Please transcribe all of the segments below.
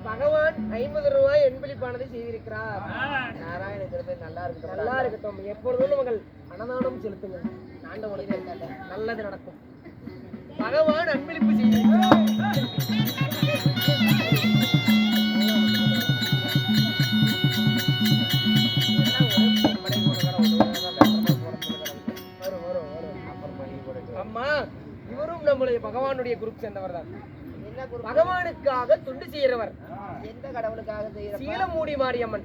பகவான் 50 ரூபாய் என்பளிப்பானதை செய்திருக்கிறார். நாராயண கிருபை நல்லா இருக்கட்டும், நல்லா இருக்கட்டும். எப்பொழுதும் உங்கள் அன்னதானம் செலுத்துங்கள், ஆண்டவனுக்கு நல்லது நடக்கும். பகவான் அன்பளிப்பு செய்திருக்கிறார். அம்மா, இவரும் நம்முடைய பகவானுடைய குரூப் சேர்ந்தவர் தான். பகவானுக்காக தொண்டு செய்யறவர். எந்த கடவுளுக்காக செய்யற? சீலமூடி மாரியம்மன்.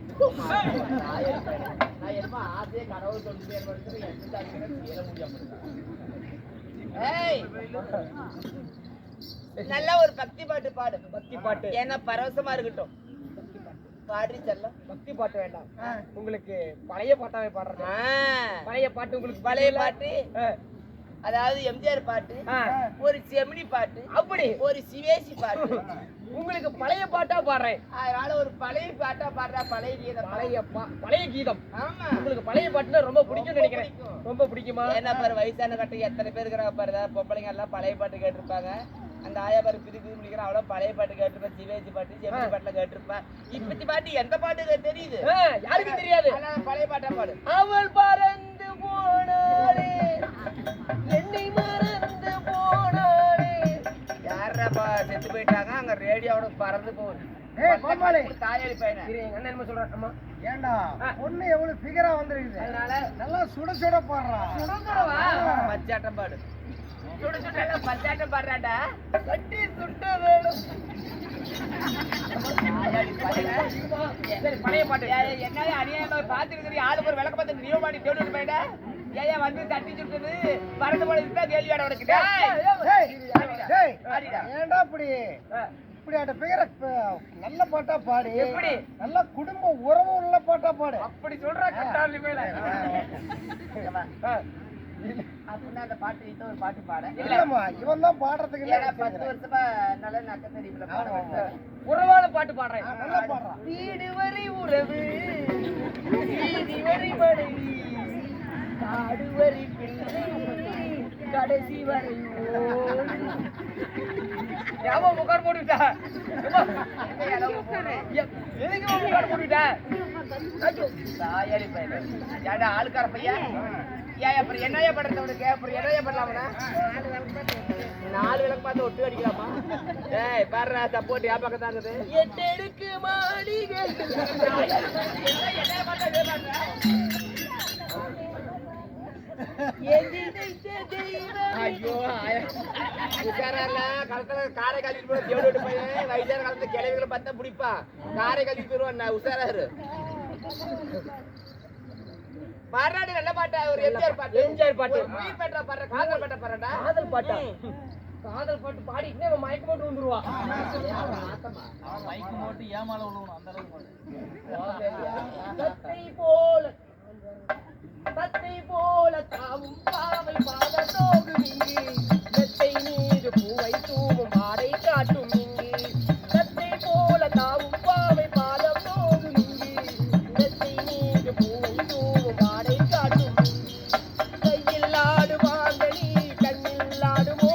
நல்ல ஒரு பக்தி பாட்டு பாடு. பக்தி பாட்டு ஏன்னா பரவசமா இருக்கட்டும். பாடி செல்லம். பக்தி பாட்டு வேண்டாம், உங்களுக்கு பழைய பாட்டாவே பாடுறேன். பழைய பாட்டு உங்களுக்கு பழைய பாட்டு, அதாவது எம்ஜிஆர் பாட்டு, ஒரு செமினி பாட்டு, அப்படி ஒரு சிவேசி பாட்டு. உங்களுக்கு பழைய பாட்டா பாடுறேன். அதனால ஒரு பழைய பாட்டா பாடுறா. பழைய கீதம். பழைய கீதம். ஆமா, உங்களுக்கு பழைய பாட்டுனா ரொம்ப பிடிக்கும் நினைக்கிறேன். ரொம்ப பிடிக்குமா? ஏன்னா பாரு, வயசான கட்டம் எத்தனை பேர் இருக்கிறாங்க பாரு. பொம்பளைங்க எல்லாம் பழைய பாட்டு கேட்டிருப்பாங்க. அந்த ஆயா பாரு பிரிக்கு முடிக்கிற அவ்வளோ பழைய பாட்டு கேட்டிருப்பேன். சிவேஜி பாட்டு, செமினி பாட்டுல கேட்டிருப்பேன். இப்பத்தி பாட்டு எந்த பாட்டு தெரியுது? யாருக்கும் தெரியாது. பழைய பாட்டா பாடு. அவள் பறந்து போனாளே, என்னை மறந்து போனாளே. யாரப்பா செத்து போயிட்டாங்க? அங்க ரேடியோட பறந்து போகுது. தாயாளி பையனை எங்க அண்ணன் என்ன சொல்றான்? அம்மா, ஏண்டா பொண்ணு எவ்வளவு ஃபிகரா வந்திருக்குது, அதனால நல்லா சுட சுட பாடுறான். பச்சாட்டம் பாடு. சுட சுட பச்சாட்டம் பாடுறாடா. கட்டி சுட்ட வேணும். பழைய பாட்டு என்ன அநியாயமா பாத்துருக்குது? ஆளு ஒரு விளக்க பார்த்து நியோ மாடி தேடிட்டு போயிட. ஏயா வந்து தட்டி சுட்டுது பறந்து போனதுதான் கேள்வியாட உனக்கு. ஏண்டா இப்படி இப்படியாட்ட ஃபிகர நல்ல பாட்டா பாடு. எப்படி? நல்ல குடும்ப உறவு உள்ள பாட்டா பாடு. அப்படி சொல்ற கட்டாளி மேல அப்படின்னா அந்த பாட்டு இட்ட ஒரு பாட்டு பாட இல்லம்மா, இவன் தான் பாடுறதுக்கு இல்ல. 10 வருஷமா நல்ல நக்க தெரியுமில்ல பாட. உறவான பாட்டு பாடுறேன். நல்லா பாடுறான். வீடு வரை உறவு, வீதி வரை மனைவி, காடு வரை பிள்ளை, கடைசி வரை முக்காடு போட்டுவிட்டா. எதுக்கு முக்காடு போட்டுவிட்டா? தாயாளி பையன் ஏடா ஆளுக்கார பையன். ஏன் அப்புறம் என்னையா பண்றது அவனுக்கு? அப்புறம் என்னையா பண்ணலாம்னா 4 விளக்கு பார்த்து ஒட்டு அடிக்கலாமா? ஏய் பாடுறா, சப்போர்ட் யா பக்கம் தான் இருக்குது. எட்டெடுக்கு மாளிகை. ஐயோ உஷாரா களத்துல காரை கழிட்டு போய் தேடி பையன் வயசான காலத்துல கிளவிகளை பார்த்தா பிடிப்பா. காரை கழிட்டு போயிருவான். உஷாராரு பாடுறாடி. நல்ல பாட்டா ஒரு எம்ஜிஆர் பாட்டு. எம்ஜிஆர் பாட்டு. உயிர் பெற்றா பாடுற காதல் பாட்டா பாடுறா. காதல் பாட்டா? காதல் பாட்டு பாடிட்டு அவன் மயக்க போட்டு வந்துருவா. மைக்கு போட்டு ஏமால விழுவணும் அந்த அளவுக்கு. தத்தை போல தாவும் பாவை பாத தோகும் இங்கு, மெத்தை நீர் பூவை தூவும் ஆடை காட்டும் இங்கு. தத்தை போல தாவும் பாவை பாதம் தோகும் இங்கு, மெத்தை நீர் பூவை தூவும் ஆடை காட்டும் இங்கு. கையில் ஆடு மாங்கனி கண்ணில் ஆடுமோ,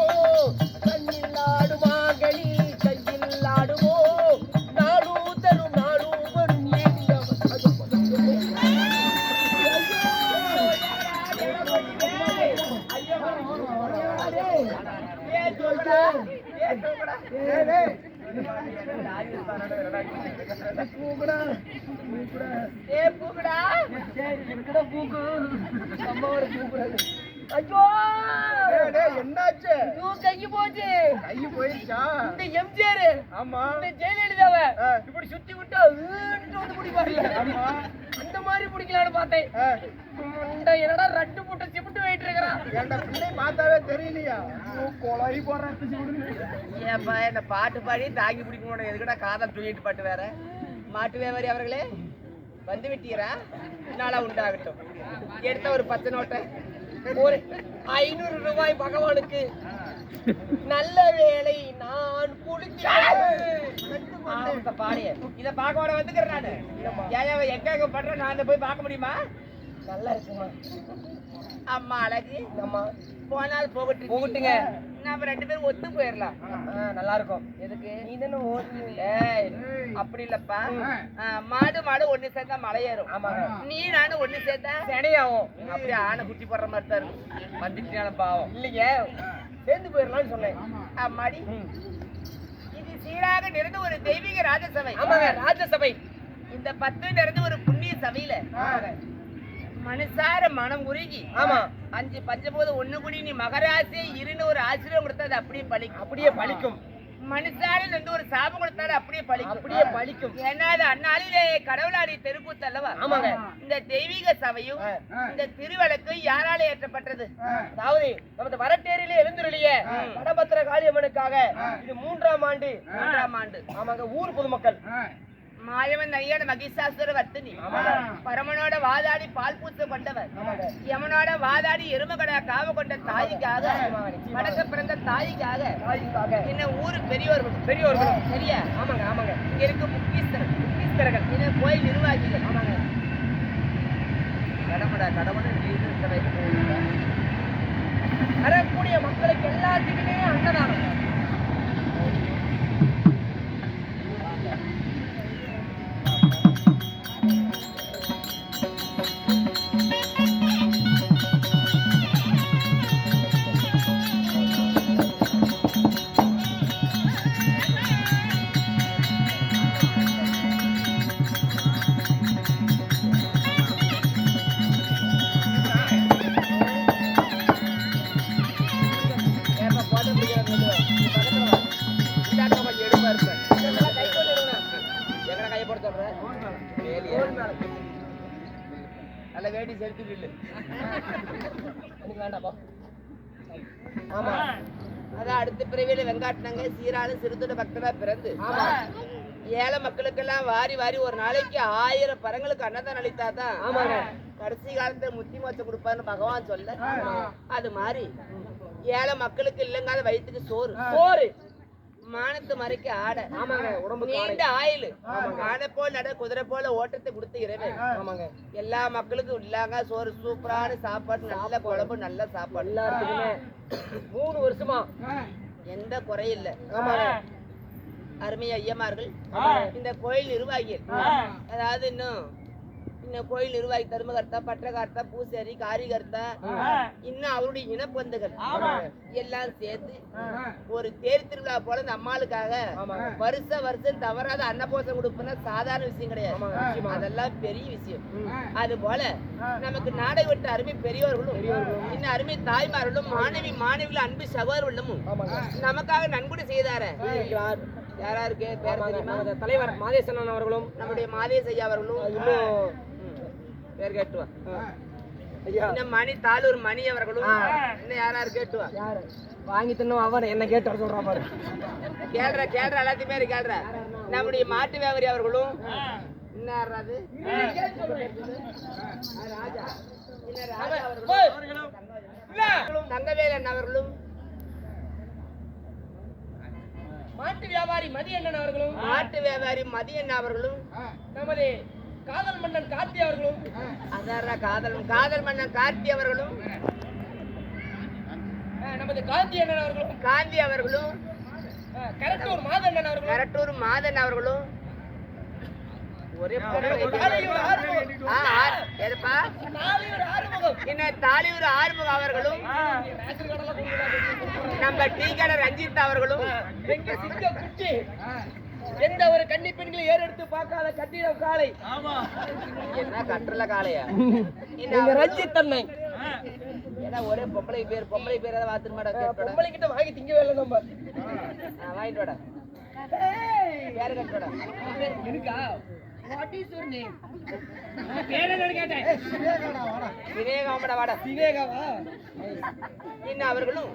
கண்ணில் ஆடு மாங்கனி கையில் ஆடுமோ, நாடும் தரும் நாடும் வரும் ஏனியம். என்னாச்சு? கைக்கு போச்சு. கை போயிடுச்சா? இந்த எம்ஜிஆர், ஆமா, இந்த ஜெயலலிதாவை இப்படி சுத்தி விட்டா வந்து பிடிப்பாருல, அந்த மாதிரி பிடிக்கலான்னு பார்த்தேன். என்னடா ரட்டு போட்டு சிப்பிட்டு போயிட்டு இருக்கிறான். என்கிட்ட பிள்ளை பார்த்தாவே தெரியலையா? கொலை போடுறேன். ஏப்பா என்ன பாட்டு பாடி தாங்கி பிடிக்கணும். எதுக்கடா காதல் சொல்லிட்டு பாட்டு வேற. மாட்டு வியாபாரி அவர்களே வந்து விட்டீரா? நாளா உண்டாகட்டும். எடுத்த ஒரு 10 நோட்டை ஒரு 500 ரூபாய் பகவானுக்கு. நல்ல வேலை நான் பாடிய இத பாக்கோட வந்துக்கிறேன் நானு. எங்க பண்றேன் நான் போய் பார்க்க முடியுமா? நல்லா இருக்குமா? அம்மா அழகு ஆமா போனால் போகட்டும் போகட்டுங்க. நாம 2 பேரும் ஒத்து போயிடலாம். நல்லா இருக்கும். எதுக்கு? நீ தானே ஓடுனீங்க. ஏய் அப்படி இல்லப்பா. மாடு மாடு ஒண்ணு சேர்ந்தா மலை ஏறும். ஆமாங்க. நீ நானும் ஒண்ணு சேர்ந்தா சனியாகும். அப்படியே ஆனை குட்டி போடுற மாதிரி தான் இருக்கும். வந்துட்டான பாவம். இல்லைங்க, சேர்ந்து போயிடலாம்னு சொன்னேன். அம்மாடி இது சீராக நிறைந்த ஒரு தெய்வீக ராஜசபை. ஆமாங்க, ராஜசபை. இந்த 10 நிறைந்த ஒரு புண்ணிய சபையில மனசார மனம் உருகி ஆமா 5 பஞ்சபோது ஒண்ணு கூடி நீ மகராசி இருன்னு ஒரு ஆசீர்வாதம் கொடுத்தா அது அப்படியே பலிக்கும். அப்படியே பலிக்கும். மனுஷால இருந்து ஒரு சாபம் கொடுத்தாரு அப்படியே பலிக்கும். அப்படியே பலிக்கும். ஏன்னா அது அந்நாளிலே கடவுளாடி தெருக்கூத்து அல்லவா? ஆமாங்க. இந்த தெய்வீக சபையும் இந்த திருவிளக்கும் யாரால ஏற்றப்பட்டது? அதாவது நமது வரட்டேரியிலே எழுந்துருளிய வடபத்திர காளியம்மனுக்காக இது 3ஆம் ஆண்டு. 3ஆம் ஆண்டு. ஆமாங்க, ஊர் பொதுமக்கள் மாயவன் ஐயான மகிஷாசுர வர்த்தினி பரமனோட வாதாடி பால் பூச கொண்டவர், யமனோட வாதாடி எருமகடா காவ கொண்ட தாய்க்காக, வடக்க பிறந்த தாய்க்காக என்ன ஊரு பெரியோர்கள் சரியா? ஆமாங்க ஆமாங்க. இங்க இருக்க முக்கியஸ்தர்கள் என்ன கோயில் நிர்வாகிகள். ஆமாங்க. கடவுளை வரக்கூடிய மக்களுக்கு எல்லாத்துக்குமே அன்னதானம். நல்ல வேடி செலுத்தி இல்லை. வேண்டாப்பா. ஆமா அதான் அடுத்த பிறவியில வெங்காட்டினாங்க சீரான சிறுத்தோட பக்தரா பிறந்து ஏழை மக்களுக்கெல்லாம் வாரி வாரி ஒரு நாளைக்கு 1000 பரங்களுக்கு அன்னதானம் அளித்தாதான் கடைசி காலத்துல முத்தி மோச்சம் கொடுப்பாருன்னு பகவான் சொல்ல. அது மாதிரி ஏழை மக்களுக்கு இல்லங்காத வயிற்றுக்கு சோறு மானத்து மறைக்க ஆட நீண்ட ஆயில் ஆனை போல் நட குதிரை போல ஓட்டத்தை கொடுத்து இறைவன் எல்லா மக்களுக்கும் இல்லாங்க சோறு சூப்பரான சாப்பாடு, நல்ல குழம்பு, நல்ல சாப்பாடு எல்லாருக்குமே 3 வருஷமா எந்த குறையில்லை. அருமை ஐயமார்கள் இந்த கோயில் நிர்வாகிகள், அதாவது இன்னும் கோயில் நிர்வாகி தர்மகர்த்தா, பட்டகர்த்தா, பூசாரி, காரிகர்த்தா, இன்னும் அவருடைய இனப்பந்துகள் எல்லாம் சேர்த்து ஒரு தேர் திருவிழா போல இந்த அம்மாளுக்காக வருஷம் தவறாத அன்னபோசம் கொடுப்பதுன்னா சாதாரண விஷயம் கிடையாது. அதெல்லாம் பெரிய விஷயம். அது போல நமக்கு நாடக விட்ட அருமை பெரியவர்களும் இன்னும் அருமை தாய்மார்களும் மாணவிகள் அன்பு சகோதரர்களும் நமக்காக நன்கொடை செய்தார. யாராருக்கு பேர் தெரியுமா? தலைவர் மாதேசன் அவர்களும் நம்முடைய மாதேஷ் ஐயா அவர்களும் இன்னும் பேர் கேட்டுவா. இன்னும் தாளூர் மணி அவர்களும் இன்னும் யாராரு கேட்டுவா. வாங்கி தின்னும் அவன் என்ன கேட்டு வர சொல்றான் பாரு. கேள்ற எல்லாத்தையுமே கேள்ற. நம்முடைய மாட்டு வியாபாரி அவர்களும் இன்னும் யாராது தங்கவேலன் அவர்களும் மாட்டு வியாபாரி மதியண்ணன் அவர்களும் நமது காதல் மன்னன் கார்த்தி அவர்களும் காதல் மன்னன் கார்த்தி அவர்களும் நமது காந்தி அவர்களும் கரட்டூர் மாதன் அவர்களும் ஒரே தாலியூர் ஆறுமுகம் அவர்களும் நம்ம டீ கடை ரஞ்சித் அவர்களும் எந்த ஒரு கன்னி பெண்களை ஏறெடுத்து பார்க்காத கட்டிடம் காலை. என்ன கட்டுல காளையா ரஞ்சித் அண்ணை. ஏன்னா ஒரே பொம்பளை பேர் ஏதாவது வாத்து மாட்டா. பொம்பளை கிட்ட வாங்கி திங்கவே இல்லை நம்ம. வாங்கிட்டு வாடா பேரு கட்டோட இருக்கா. What is your name? பேர் என்ன கேட்டேன்? விவேகாமடா வாடா. விவேகாவா? இன்னும் அவர்களும்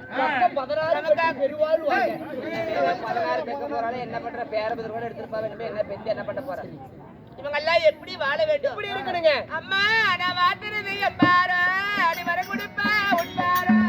16 பெருவாள் வாங்க. 16 பேர் போறால என்ன பண்ற பேரபுதர் கூட எடுத்துப்பாங்க. என்ன பெத்து என்ன பண்ண போற? இவங்க எல்லாம் எப்படி வாழ வேண்டும்? எப்படி இருக்கணுங்க? அம்மா நான் வாத்துறது எம்பாரா அடி வர குடிப்பா உட்பாரா